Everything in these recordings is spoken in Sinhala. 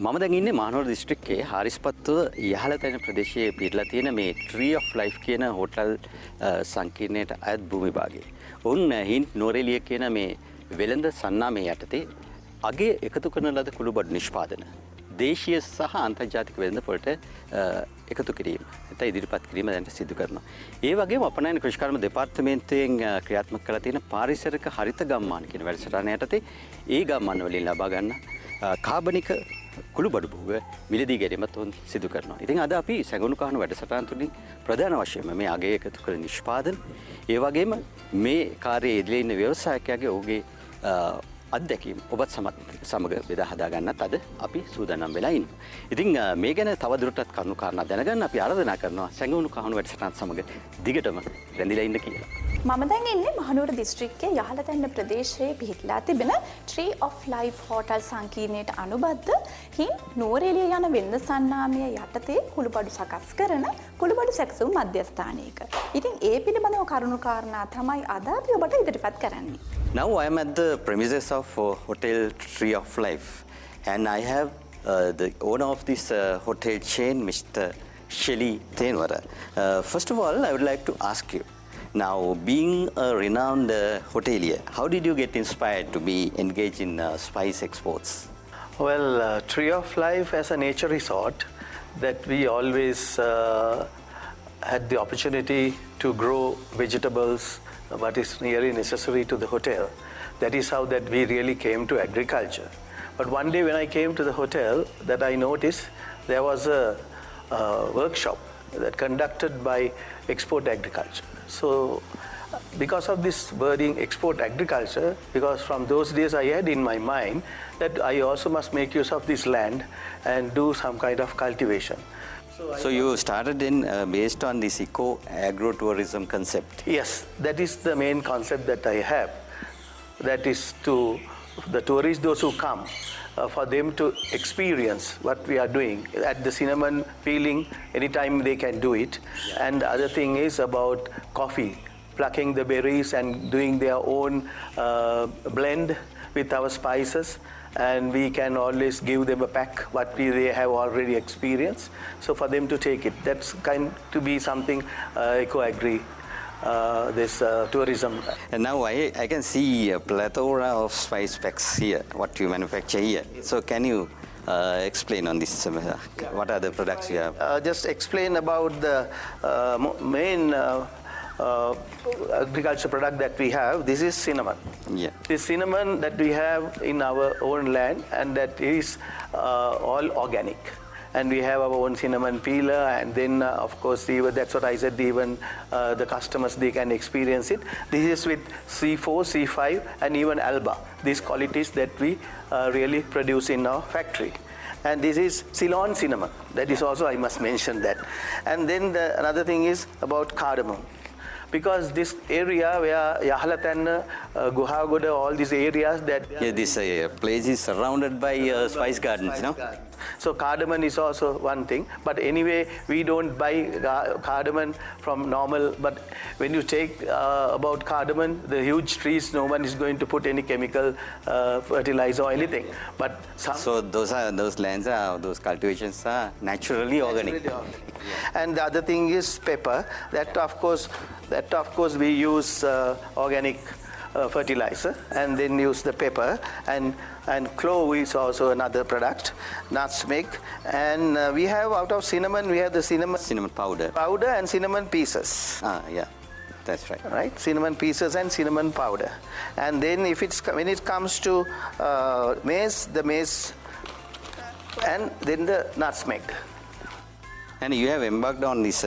මම දැන් ඉන්නේ මහනුවර දිස්ත්‍රික්කයේ හාරිස්පත්තුව ඉහළ තැන ප්‍රදේශයේ පිටලා තියෙන මේ Tree of Life කියන හෝටල් සංකීර්ණයට අයත් භූමි භාගයේ. උන් හින්ට් නෝරෙලිය කියන මේ වෙළඳ සන්නාමය යටතේ අගේ එකතු කරන ලද කුළුබඩු නිෂ්පාදන දේශීය සහ අන්තර්ජාතික වෙළඳ පොළට එකතු කිරීම නැත්නම් ඉදිරිපත් කිරීම දැන් සිදු කරනවා. ඒ වගේම අපනයන කෘෂිකර්ම දෙපාර්තමේන්තුවෙන් ක්‍රියාත්මක කරලා තියෙන පාරිසරික හරිත ගම්මාන කියන වැඩසටහන යටතේ ඒ ගම්මාන වලින් ලබා ගන්න කාබනික කුළුබඩු භෝග මිලදී ගැනීමත් සිදු කරනවා. ඉතින් අද අපි සැඟවුණු කහණු වැඩසටහන තුලින් ප්‍රධාන වශයෙන්ම මේ අගය එකතු කළ නිෂ්පාදන ඒ වගේම මේ කාර්යයේ ඉදිරියේ ඉන්න ව්‍යවසායකයාගේ ඔහුගේ අත්දැකීම් ඔබත් සමග බෙදා හදා ගන්නත් අද අපි සූදානම් වෙලා ඉන්නවා. ඉතින් මේ ගැන තවදුරටත් කරුණු කාරණා දැනගන්න අපි ආරාධනා කරනවා සැඟවුණු කහණු වැඩසටහන සමග දිගටම රැඳිලා ඉන්න කියලා. මම දැන් ඉන්නේ මහනුවර දිස්ත්‍රික්කයේ යහළතැන්න ප්‍රදේශයේ පිහිටලා තිබෙන Tree of Life හෝටල් සංකීර්ණයට අනුබද්ධ හින් නුවරඑළිය යන වෙළඳ සන්නාමය යටතේ කුළුබඩු සකස් කරන කුළුබඩු සැකසුම් මධ්‍යස්ථානයක. ඉතින් ඒ පිළිබඳව කරුණු කාරණා තමයි අද අපි ඔබට ඉදිරිපත් කරන්නේ. Now I am at the premises of Hotel Tree of Life and I have the owner of this hotel chain, Mr. Shelly Tenwara. First of all, I would like to ask you, now being a renowned hotelier, how did you get inspired to be engaged in spice exports? Well, Tree of Life as a nature resort that we always had the opportunity to grow vegetables what is really necessary to the hotel. That is how that we really came to agriculture. But one day when I came to the hotel, that I noticed there was a workshop that conducted by export agriculture. So because of this wording export agriculture, because from those days I had in my mind that I also must make use of this land and do some kind of cultivation. So you started in based on this eco-agro-tourism concept? Yes, that is the main concept that I have. That is to the tourists, those who come, for them to experience what we are doing. At the cinnamon peeling, anytime they can do it. Yeah. And the other thing is about coffee, plucking the berries and doing their own blend with our spices. And we can always give them a pack what they have already experienced. So for them to take it, that's kind to be something eco-agri, this tourism. And now I can see a plethora of spice packs here, what you manufacture here. So can you explain on this? What are the products you have? Just explain about the main agriculture product that we have. This is cinnamon. Yeah. This cinnamon that we have in our own land, and that is all organic. And we have our own cinnamon peeler, and then of course even, that's what I said, even the customers, they can experience it. This is with C4, C5 and even Alba, these qualities that we really produce in our factory. And this is Ceylon cinnamon, that is also, I must mention that. And then another thing is about cardamom. Because this area where Yahalatanna, Guhagoda, all these areas that... Yeah, this place is surrounded by spice gardens, no? So cardamom is also one thing. But anyway, we don't buy cardamom from normal. But when you take about cardamom, the huge trees, no one is going to put any chemical fertilizer or anything. But so those lands are, those cultivations are naturally organic. And the other thing is pepper. That of course we use organic fertilizer, and then use the pepper, and clove is also another product, nutmeg, and we have out of cinnamon, we have the cinnamon powder and cinnamon pieces. Yeah, that's right. Right, cinnamon pieces and cinnamon powder. And then when it comes to maize, the maize, and then the nutmeg. And you have embarked on this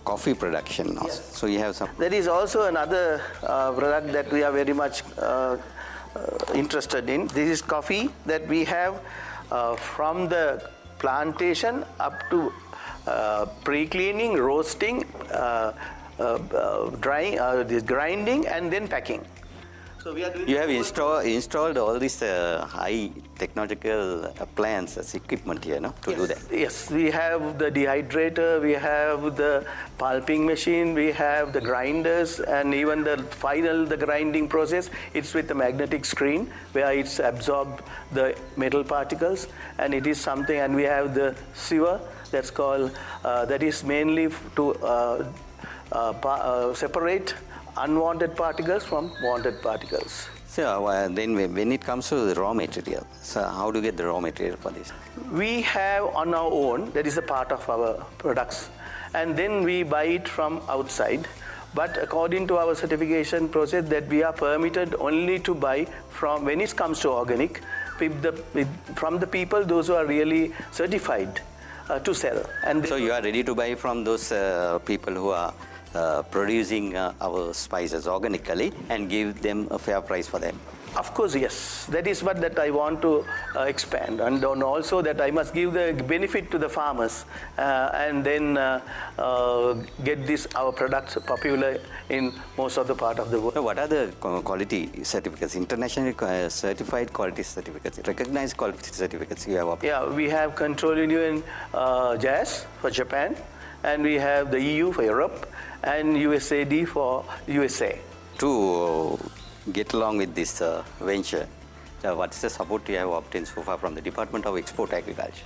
coffee production also. Yes. So you have some... That is also another product that we are very much interested in. This is coffee that we have from the plantation up to pre-cleaning, roasting, drying, grinding, and then packing. So we are doing. You have installed all these high technological appliances, equipment here, no, to do that. Yes, we have the dehydrator, we have the pulping machine, we have the grinders, and even the grinding process, it's with a magnetic screen where it's absorbed the metal particles, and it is something, and we have the sieve that's called, that is mainly to separate unwanted particles from wanted particles. So then when it comes to the raw material, so how do you get the raw material for this? We have on our own, that is a part of our products, and then we buy it from outside. But according to our certification process, that we are permitted only to buy from, when it comes to organic, from the people, those who are really certified to sell. And So you are ready to buy from those people who are producing our spices organically and give them a fair price for them. Of course, yes. That is what that I want to expand, and also that I must give the benefit to the farmers, and then get this our products popular in most of the part of the world. So what are the quality certificates, internationally certified quality certificates, recognized quality certificates you have? Yeah, we have Control Union JAS for Japan, and we have the EU for Europe, and USAID for USA. To get along with this venture, what is the support you have obtained so far from the Department of Export Agriculture?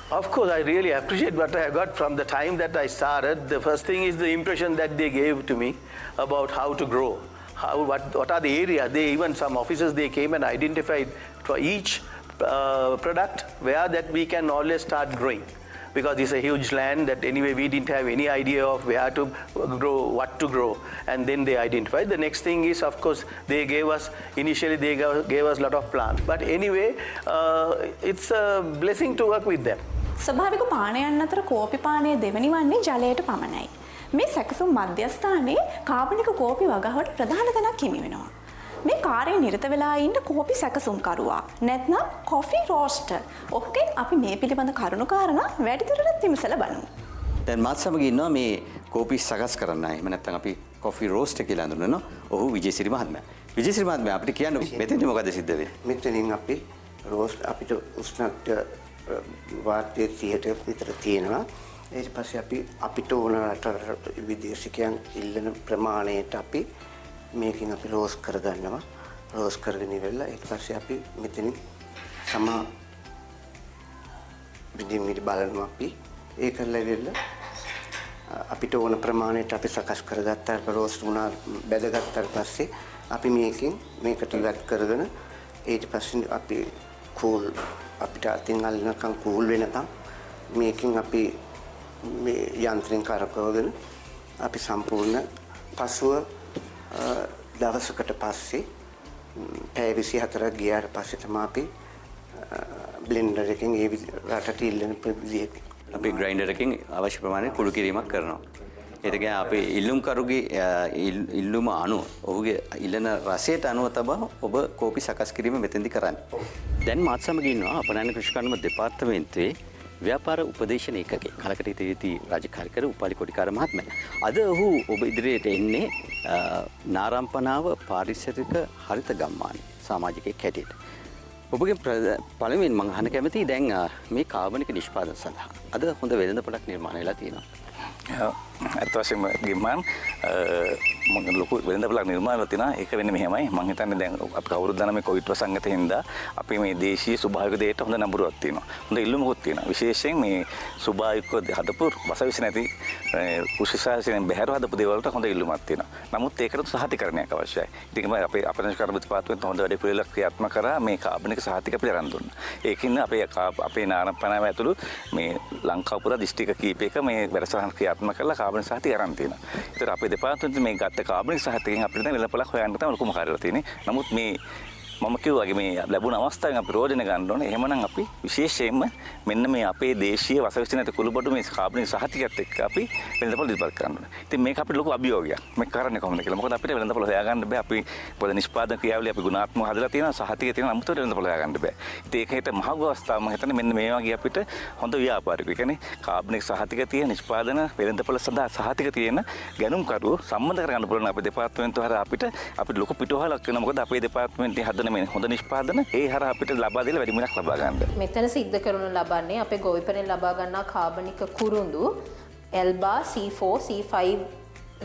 Of course, I really appreciate what I got from the time that I started. The first thing is the impression that they gave to me about how to grow, what are the areas. They even some officers, they came and identified for each product where that we can always start growing. Because it's a huge land that anyway we didn't have any idea of where to grow, what to grow, and then they identified. The next thing is, of course, they gave us, initially they gave us a lot of plants. But anyway, it's a blessing to work with them. ස්වභාවික පානයන් අතර කෝපි පානය දෙවැනි වන්නේ ජලයට පමණයි. මේ සැකසුම් මධ්‍යස්ථානයේ කාබනික කෝපි වගාවට ප්‍රධාන තැනක් හිමි වෙනවා. මේ කාර්යය නිරත වෙලා ඉන්න කෝපි සැකසුම්කරුවා නැත්නම් කොෆි රෝස්ටර්. ඔහුගේ අපි මේ පිළිබඳ කරුණු කාරණා වැඩිදුරටත් විමසලා බලමු. දැන් මාත් සමග ඉන්නවා මේ කෝපි සකස් කරන්න අය. එහෙම නැත්නම් අපි කොෆි රෝස්ටර් කියලා හඳුන්වනවා. ඔහු විජේසිරි මහත්මයා. විජේසිරි මහත්මයා අපිට කියන්න මෙතෙන්දි මොකද සිද්ධ වෙන්නේ? මෙතනින් අපි රෝස්ට් අපිට උෂ්ණත්වය වාතයේ 30ට විතර තියෙනවා. ඊට පස්සේ අපි අපිට ඕන රට විදේශිකයන් ඉල්ලන ප්‍රමාණයට අපි මේකෙන් අපි රෝස් කරගන්නවා. රෝස් කරගෙන ඉවරලා ඊට පස්සේ අපි මෙතනින් සමා විදිහට බලනවා අපි ඒක කරලා ඉවරලා අපිට ඕන ප්‍රමාණයට අපි සකස් කරගත්තාට රෝස් වුණා බෙදගත්තාට පස්සේ අපි මේකට ඉවත් කරගෙන ඊට පස්සේ අපි කූල් අපිට අතින් අල්ලනකම් කූල් වෙනකම් මේකෙන් අපි මේ යන්ත්‍රයෙන් කරකවගෙන අපි සම්පූර්ණ පසුව දවසකට පස්සේ පැය 24ක් ගියාට පස්සේ තමයි අපි බ්ලෙන්ඩර් එකෙන් ඒ රටට ඉල්ලන විදිහට අපි ග්‍රයින්ඩර් එකකින් අවශ්‍ය ප්‍රමාණයට කුඩු කිරීමක් කරනවා. ඒක කියන්නේ අපි ඉල්ලුම්කරුගේ ඉල්ලුම අනුව ඔහුගේ ඉල්ලන රසයට අනුව තමයි ඔබ කෝපි සකස් කිරීම මෙතෙන්දි කරන්නේ. දැන් මාත් සමග ඉන්නවා අපනයන කෘෂිකර්ම දෙපාර්තමේන්තුවේ ව්‍යාපාර උපදේශන ඒකකයේ කලකට ඉදිරියේදී රාජකාරී කර උපාලි කොටිකාර මහත්මයා. අද ඔහු ඔබ ඉදිරියට එන්නේ නාරම්පනාව පාරිසරික හරිත ගම්මානයේ සමාජිකයෙක් හැටියට. ඔබගේ පළමුවෙන් මම අහන්න කැමතියි දැන් මේ කාබනික නිෂ්පාදන සඳහා අද හොඳ වෙළඳපොළක් නිර්මාණය වෙලා තියෙනවා. ඇත්ත වශයෙන්ම ගිම්මාන් මම ලොකු වෙළඳපොළක් නිර්මාණය වෙලා තිනා. ඒක වෙන්නේ මෙහෙමයි. මම හිතන්නේ දැන් අපි කවුරුත් දන්න මේ කොවිඩ් වසංගතේ හින්දා අපි මේ දේශීය ස්වභාවික දෙයට හොඳ නඹුරුවක් තියෙනවා. හොඳ ඉල්ලුමකුත් තියෙනවා. විශේෂයෙන් මේ ස්වභාවිකව හදපු වසවිස නැති කුෂිසාසයෙන් බැහැර හදපු දේවල් වලට හොඳ ඉල්ලුමක් තියෙනවා. නමුත් ඒකට සහතිකරණයක් අවශ්‍යයි. ඉතින් මම අපේ අපනේෂකර්ම දෙපාර්තමේන්තුව හොඳ වැඩ පිළිවෙලක් ක්‍රියාත්මක කරා මේ කාබනික සහතික අපිට අරන් දුන්නා. ඒකින් අපේ නාරම්පනාව ඇතුළු මේ ලංකාව පුරා දිස්ත්‍රික්ක කීපයක මේ වැඩසටහන් ක්‍රියාත්මක කරලා කාබනික සහතික අරන් තියෙනවා. ඒතර අපේ දෙපාර්තමේන්තුව මේ ගත්ත කාබනික සහතිකෙන් අපිට දැන් වෙළඳපොළක් හොයන්න තමයි ලොකුම කාර්යය තියෙන්නේ. නමුත් මේ මම කිව්වාගේ මේ ලැබුණ අවස්ථාවෙන් අපි ප්‍රයෝජන ගන්න ඕනේ. එහෙමනම් අපි විශේෂයෙන්ම මෙන්න මේ අපේ දේශීය වසවිස නැති කුළුබඩු මේ කාබනික සහතිකයත් එක්ක අපි වෙළඳපොළ ඉදිරිපත් කරන්න ඕනේ. ඉතින් මේක අපිට ලොකු අභියෝගයක්. මේක කරන්නේ කොහොමද කියලා. මොකද අපිට වෙළඳපොළ හොයාගන්න බෑ. අපි පොද නිෂ්පාදන ක්‍රියාවලිය අපි ගුණාත්මකව හදලා තියෙනවා. සහතිකය තියෙනවා. අමුතුවට වෙළඳපොළ හොයාගන්න බෑ. ඉතින් ඒකට මහඟු අවස්ථාවක් මම හිතන්නේ මෙන්න මේ වගේ අපිට හොඳ ව්‍යාපාරික. ඒ කියන්නේ කාබනික සහතික තියෙන නිෂ්පාදන වෙළඳපොළ සඳහා සහතික තියෙන ගැනුම්කරු සම්බන්ධ කරගන්න පුළුවන් අපේ දෙපාර්තමේන්තුව හරහා අපිට ලොකු පිටුවහලක් වෙනවා. මොකද අපේ දෙපාර්තමේන්තුවේ හදන මේ හොඳ නිෂ්පාදන ඒ හරහා අපිට ලබා දෙල වැඩි මිලක් ලබා ගන්න. මෙතන සිද්ධ කරනු ලබන්නේ අපේ ගොවිපැනෙන් ලබා ගන්නා කාබනික කුරුඳු එල්බා C4 C5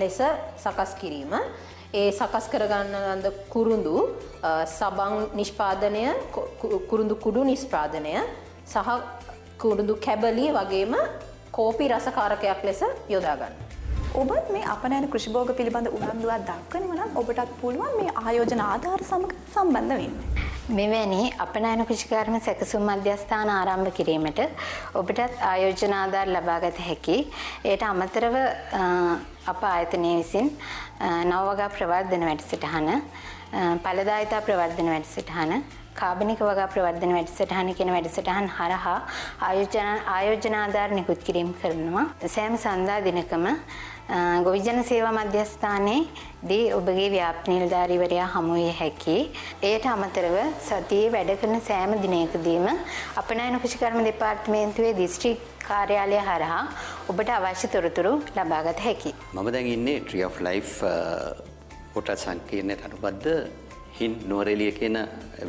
ලෙස සකස් කිරීම. ඒ සකස් කරගන්න කුරුඳු සබන් නිෂ්පාදනය, කුරුඳු කුඩු නිෂ්පාදනය සහ කුරුඳු කැබලි වගේම කෝපි රසකාරකයක් ලෙස යොදා ගන්න. ඔබත් මේ අපනයන කෘෂි භෝග පිළිබඳ උනන්දුවක් දක්වනවා නම් ඔබටත් පුළුවන් මේ ආයෝජන ආධාර සමග සම්බන්ධ වෙන්න. මෙවැනි අපනයන කෘෂිකාර්ම සැකසුම් මධ්‍යස්ථාන ආරම්භ කිරීමට ඔබටත් ආයෝජන ආධාර ලබාගත හැකි. එයට අමතරව අප ආයතනය විසින් නවවගා ප්‍රවර්ධන වැඩසටහන, ඵලදායිතා ප්‍රවර්ධන වැඩසටහන, කාබනික වගා ප්‍රවර්ධන වැඩසටහන කියන වැඩසටහන් හරහා ආයෝජන ආධාර නිකුත් කිරීම කරනවා. සෑම සඳහා දිනකම ගොවිජන සේවා මධ්‍යස්ථානයේදී ඔබගේ ව්‍යාප්ති නිලධාරීවරයා හමු විය හැකි. එයට අමතරව සතියේ වැඩ කරන සෑම දිනයකදීම අපනයන කෘෂිකර්ම දෙපාර්තමේන්තුවේ දිස්ත්‍රික් කාර්යාලය හරහා ඔබට අවශ්‍ය තොරතුරු ලබාගත හැකියි. මම දැන් ඉන්නේ Tree of Life හෝටල් සංකීර්ණයට අනුබද්ධ හින් නුවරඑළිය කියන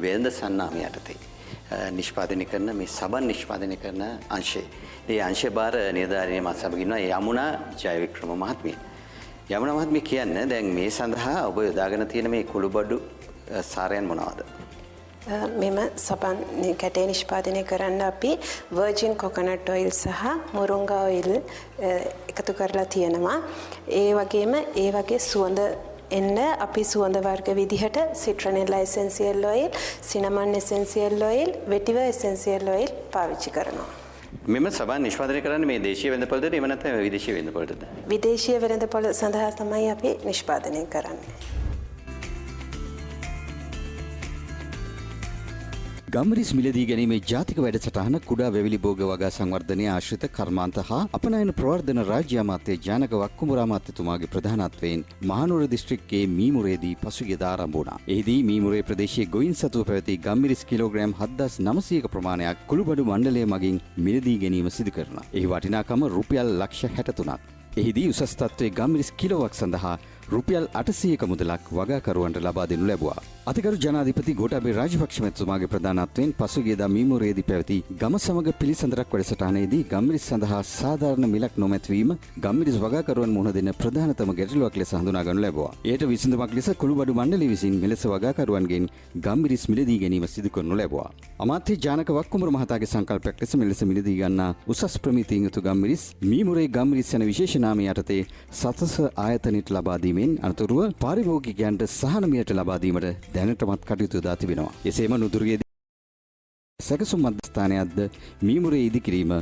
වෙළඳ සන්නාමය යටතේ නිෂ්පාදනය කරන මේ සබන් නිෂ්පාදනය කරන අංශය. ඒ අංශය බාර නිලධාරිනිය මත් සමග ඉන්නවා යමුනා ජයවික්‍රම මහත්මිය. යමුනා මහත්මිය කියන්නේ දැන් මේ සඳහා ඔබ යොදාගෙන තියෙන මේ කුළුබඩු සාරයන් මොනවාද? මෙම සබන් කැටේ නිෂ්පාදනය කරන්න අපි වර්ජින් කොකනට් ඔයිල් සහ මුරුංගා ඔයිල් එකතු කරලා තියෙනවා. ඒ වගේම ඒ වගේ සුවඳ එන්න අපි සුවඳ වර්ග විදිහට සිට්‍රනෙල්ලා එසෙන්සියල් ඔයිල්, සිනමන් එසෙන්සියල් ඔයිල්, වෙටිවර් එසෙන්සියල් ඔයිල් පාවිච්චි කරනවා. මෙම සබන් නිෂ්පාදනය කරන්නේ මේ දේශීය වෙළඳපොළටද එහෙම නැත්නම් විදේශීය වෙළඳපොළටද? විදේශීය වෙළඳපොළ සඳහා තමයි අපි නිෂ්පාදනය කරන්නේ. ගම්මිරිස් මිලදී ගැනීමේ ජාතික වැඩසටහන කුඩා වැවිලි භෝග වගා සංවර්ධනය ආශ්‍රිත කර්මාන්ත හා අපනයන ප්‍රවර්ධන රාජ්‍ය අමාත්‍ය ජානක වක්කුඹුර අමාත්‍යතුමාගේ ප්‍රධානත්වයෙන් මහනුවර දිස්ත්‍රික්කයේ මීමුරේදී පසුගියදා ආරම්භ වුණා. එහිදී මීමුරේ ප්‍රදේශයේ ගොයින් සතුව පැවති ගම්මිරිස් කිලෝග්‍රෑම් 7900ක ප්‍රමාණයක් කුළුබඩු මණ්ඩලය මගින් මිලදී ගැනීම සිදු කරනවා. එහි වටිනාකම රුපියල් ලක්ෂ 63ක්. එහිදී උසස් තත්ත්වයේ ගම්මිරිස් කිලෝවක් සඳහා රුපියල් 800ක මුදලක් වගාකරුවන්ට ලබා දෙනු ලැබුවා. අතිගරු ජනාධිපති ගෝඨාභය රාජපක්ෂ මැතිතුමාගේ ප්‍රධානත්වයෙන් පසුගියදා මීමුරේදී පැවති ගම සමග පිළිසඳරක් වැඩසටහනේදී ගම්මිරිස් සඳහා සාධාරණ මිලක් නොමැතිවීම ගම්මිරිස් වගාකරුවන් මුහුණ දෙන ප්‍රධානතම ගැටලුවක් ලෙස හඳුනා ගනු ලැබුවා. එයට විසඳුමක් ලෙස කුළුබඩු මණ්ඩලය විසින් මෙලෙස වගාකරුවන්ගෙන් ගම්මිරිස් මිලදී ගැනීම සිදු කරනු ලැබුවා. අමාත්‍ය ජානක වක්කුඹුර මහතාගේ සංකල්පයක් ලෙස මෙලෙස මිලදී ගන්නා උසස් ප්‍රමිතියෙන් යුතු ගම්මිරිස් මීමුරේ ගම්මිරිස් යන විශේෂ නාමය යටතේ සතස ආයතනයට ලබා දීමෙන් අනතුරුව පාරිභෝගිකයන්ට සහන මිලට ලබා දීමට දැනටමත් කටයුතු යොදා තිබෙනවා. එසේම නුදුරියේදී සැකසුම් මධ්‍යස්ථානයක්ද මීමුරේ ඉදිකිරීම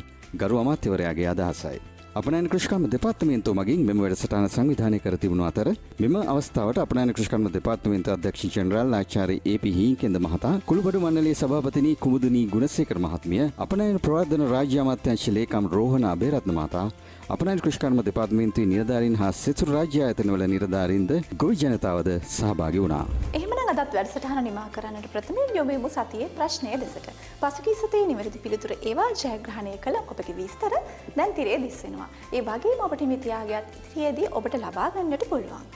ගරු අමාත්‍යවරයාගේ අදහසයි. අපනයන කෘෂිකර්ම දෙපාර්තමේන්තුව මගින් මෙම වැඩසටහන සංවිධානය කර තිබුණු අතර මෙම අවස්ථාවට අපනයන කෘෂිකර්ම දෙපාර්තමේන්තුව අධ්‍යක්ෂ ජෙනරාල් ආචාර්ය ඒ.පී. හීන්කෙන්ද මහතා, කුළුබඩු මණ්ඩලයේ සභාපතිනි කුමුදුනී ගුණසේකර මහත්මිය, අපනයන ප්‍රවර්ධන රාජ්‍ය අමාත්‍යාංශ ලේකම් රෝහණ අබේරත්න මහතා, අපනයන කෘෂිකර්ම දෙපාර්තමේන්තුවේ නිලධාරීන් හා සිසුරු රාජ්‍ය ආයතනවල නිලධාරීන්ද ගොවි ජනතාවද සහභාගී වුණා. එහෙමනම් අදත් වැඩසටහන නිමා කරන්නට ප්‍රථමයෙන් යොමු වෙමු සතියේ ප්‍රශ්නය දෙසට. පසුගිය සතියේ නිවැරදි පිළිතුර ඒවා ජයග්‍රහණය කළ ඔබගේ විස්තර දැන් තිරේ දිස්වෙනවා. ඒ වගේම ඔබට මේ තියාගත් ඉදිරියේදී ඔබට ලබා ගන්නට පුළුවන්.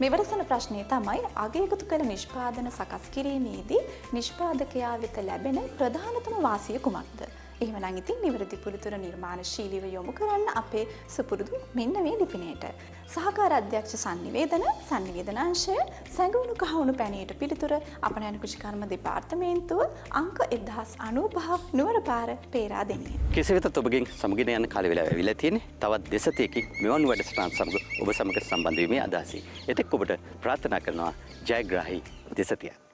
මෙවරසන ප්‍රශ්නය තමයි අගයකතු කළ නිෂ්පාදන සකස් කිරීමේදී නිෂ්පාදකයා වෙත ලැබෙන ප්‍රධානතම වාසිය කුමක්ද? එහෙමනම් ඉතින් නිවැරදි පිළිතුර නිර්මාණශීලීව යොමු කරන්න අපේ සුපුරුදු මෙන්න මේ ලිපිනයට. සහකාර අධ්‍යක්ෂ සංනිවේදනාංශය සැඟවුණු කහවණු පැණියට පිළිතුර අපනයන කෘෂිකර්ම දෙපාර්තමේන්තුව අංක 1095 නුවරපාර පේරාදෙණිය. කෙසේ වෙතත් ඔබගෙන් සමගින යන කාලය වෙලා ඇවිල්ලා තියෙන්නේ. තවත් දෙසතියකින් මෙවන් වැඩසටහන් සමග ඔබ සමග සම්බන්ධ වීමේ අදහසින්. එතෙක් ඔබට ප්‍රාර්ථනා කරනවා ජයග්‍රාහී දෙසතියක්.